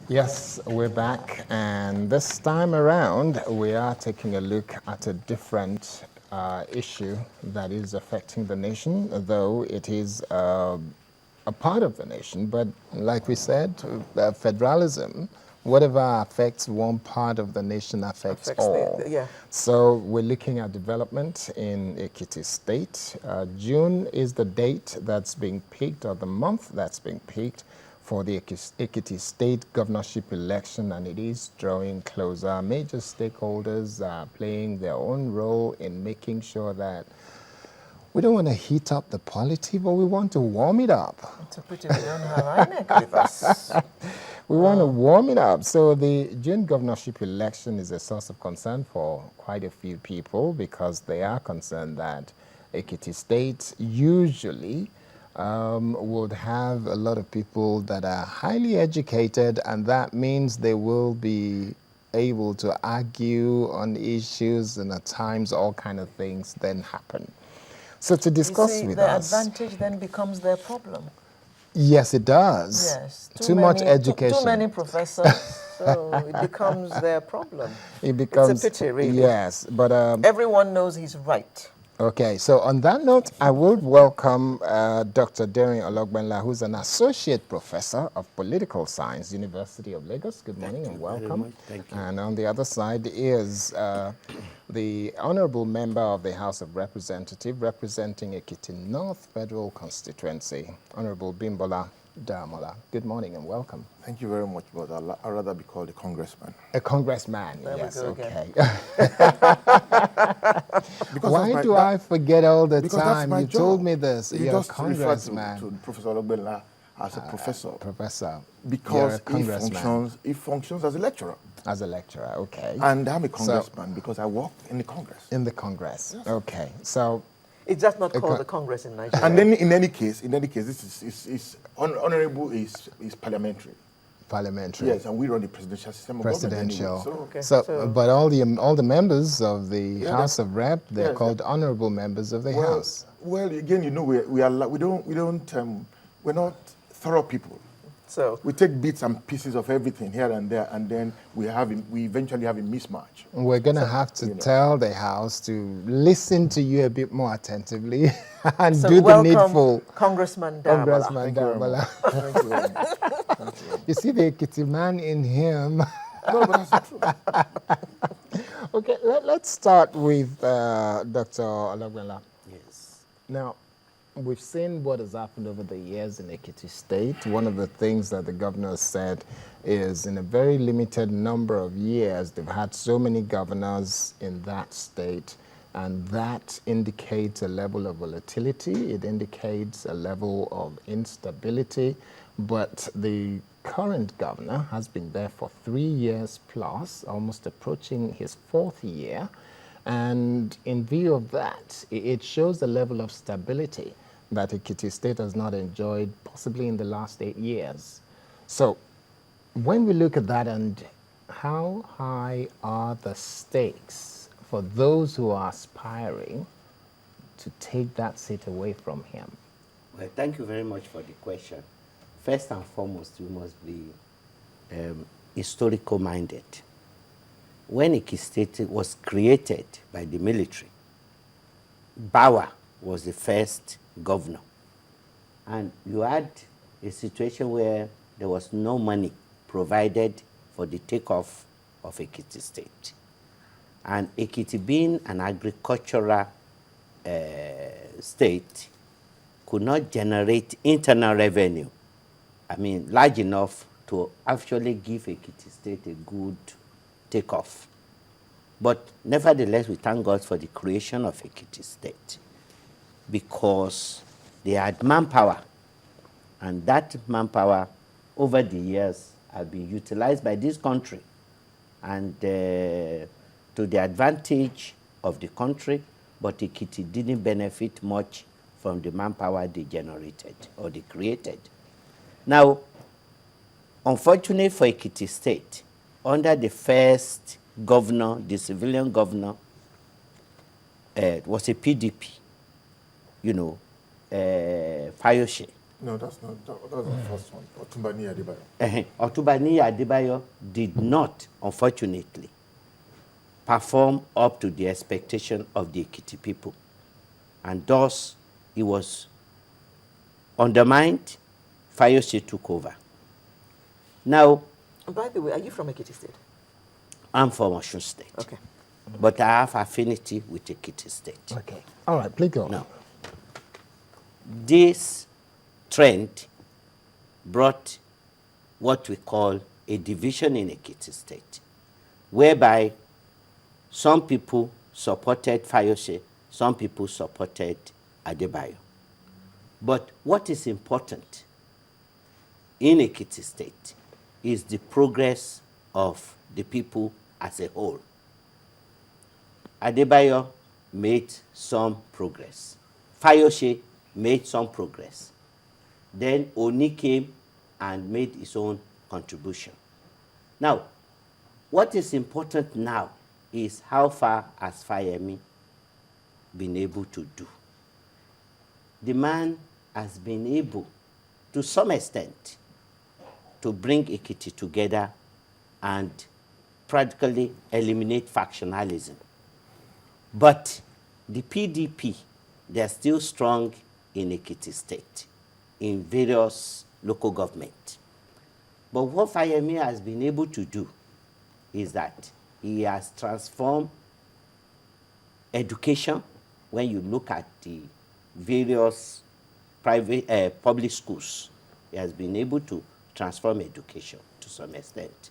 Yes, we're back, and this time around we are taking a look at a different issue that is affecting the nation, though it is a part of the nation. But like we said, federalism, whatever affects one part of the nation affects all. Yeah. So we're looking at development in Ekiti State. June is the date that's being picked, or the month that's being picked for the Ekiti State governorship election, and it is drawing closer. Major stakeholders are playing their own role in making sure that we don't want to heat up the polity, but we want to warm it up. It's a pity we don't have INEC with us. We want to warm it up. So the June governorship election is a source of concern for quite a few people, because they are concerned that Ekiti State usually would have a lot of people that are highly educated, and that means they will be able to argue on issues, and at times all kind of things then happen. So to discuss with us... the advantage then becomes their problem. Yes, it does. Yes. Too much education. Too many professors, so it becomes their problem. It becomes... It's a pity, really. Yes, but... everyone knows he's right. Okay, so on that note, I would welcome Dr. Derin Ologbenla, who's an associate professor of political science, University of Lagos. Good morning and welcome. Thank you. And on the other side is the honorable member of the House of Representatives representing Ekiti North Federal Constituency, Honorable Bimbo Daramola. Good morning and welcome. Thank you very much, but I'd rather be called a congressman. A congressman, There yes, we go okay. Why do I forget all the time? You job. told me this. You You're just a congressman. to Professor Ologbenla as a professor. Professor. Because congressman. he functions as a lecturer. As a lecturer, okay. And I'm a congressman because I work in the Congress. In the Congress, Yes. okay. So... It's just not called the Congress in Nigeria. And then in any case, this is honorable is parliamentary. Parliamentary. Yes, and we run the presidential system of Presidential. government anyway, So, but all the members of the House of Rep, they're yes, called honorable members of the House. Well, again, you know, we're not thorough people. So We take bits and pieces of everything here and there, and then we eventually have a mismatch. We're going to have to tell the House to listen to you a bit more attentively and do the needful. Congressman Daramola. Congressman Daramola. Thank you very much. Thank you. You see the Ekiti man in him. No, but that's true. Okay, let's start with Dr. Ologbenla. Yes. Now, we've seen what has happened over the years in Ekiti State. One of the things that the governor said is in a very limited number of years, they've had so many governors in that state, and that indicates a level of volatility. It indicates a level of instability. But the current governor has been there for 3 years plus, almost approaching his 4th year. And in view of that, it shows the level of stability that Ekiti State has not enjoyed possibly in the last 8 years. So when we look at that, and how high are the stakes for those who are aspiring to take that seat away from him? Well, thank you very much for the question. First and foremost, we must be historical minded. When Ekiti State was created by the military, Bawa was the first governor. And you had a situation where there was no money provided for the takeoff of Ekiti State. And Ekiti, being an agricultural state, could not generate internal revenue, large enough to actually give Ekiti State a good takeoff. But nevertheless, we thank God for the creation of Ekiti State, because they had manpower, and that manpower over the years has been utilized by this country, and to the advantage of the country, but Ekiti didn't benefit much from the manpower they generated or they created. Now, unfortunately for Ekiti State, under the first governor, the civilian governor, it was a PDP, Fayemi. No, that's not. That was the first one. Otunbani Adebayo. Otubani Adebayo did not, unfortunately, perform up to the expectation of the Ekiti people. And thus, he was undermined. Fayose took over. Now, And by the way, are you from Ekiti State? I'm from Osun State. Okay. But I have affinity with Ekiti State. Okay. All right, please go. Now, this trend brought what we call a division in Ekiti State, whereby some people supported Fayose, some people supported Adebayo. But what is important in Ekiti State is the progress of the people as a whole. Adebayo made some progress. Fayose made some progress. Then Oni came and made his own contribution. Now, what is important now is how far has Fayemi been able to do. The man has been able, to some extent, to bring Ekiti together and practically eliminate factionalism. But the PDP, they're still strong in Ekiti State, in various local government. But what Fayemi has been able to do is that he has transformed education. When you look at the various private, public schools, he has been able to transform education to some extent.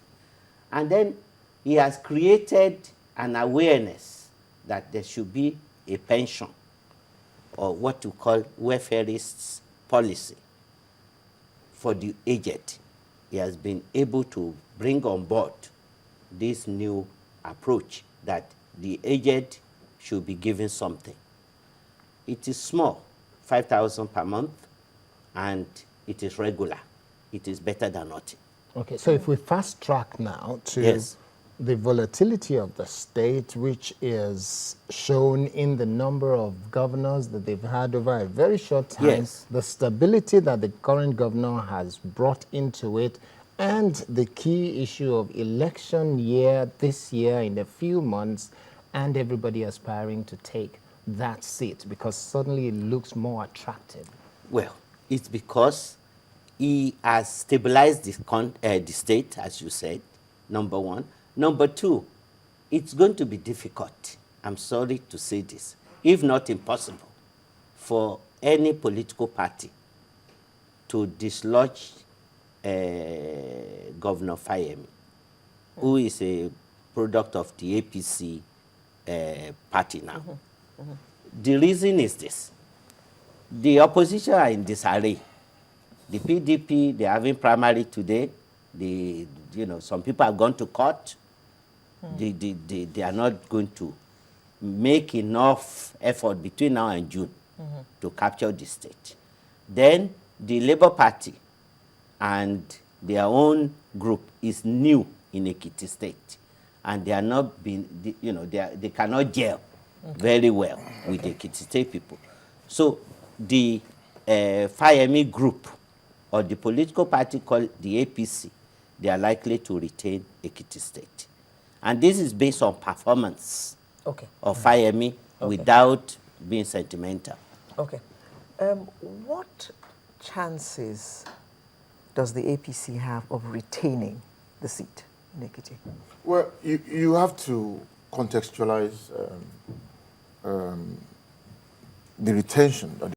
And then he has created an awareness that there should be a pension, or what we call welfareists policy for the aged. He has been able to bring on board this new approach that the aged should be given something. It is small, 5,000 per month, and it is regular. It is better than nothing. Okay, so if we fast track now to Yes. the volatility of the state, which is shown in the number of governors that they've had over a very short time, Yes. the stability that the current governor has brought into it, and the key issue of election year this year in a few months, and everybody aspiring to take that seat because suddenly it looks more attractive. Well, it's because he has stabilized the state, as you said, number one. Number two, it's going to be difficult, I'm sorry to say this, if not impossible, for any political party to dislodge Governor Fayemi, who is a product of the APC party now. The reason is this. The opposition are in disarray. The PDP, they're having primary today. Some people have gone to court. They are not going to make enough effort between now and June to capture the state. Then the Labour Party and their own group is new in Ekiti State, and they are not being, they cannot gel very well with the Ekiti State people. So the Fayemi group, or the political party called the APC, they are likely to retain Ekiti State. And this is based on performance of Fayemi without being sentimental. Okay. What chances does the APC have of retaining the seat in Ekiti? Well, you have to contextualize the retention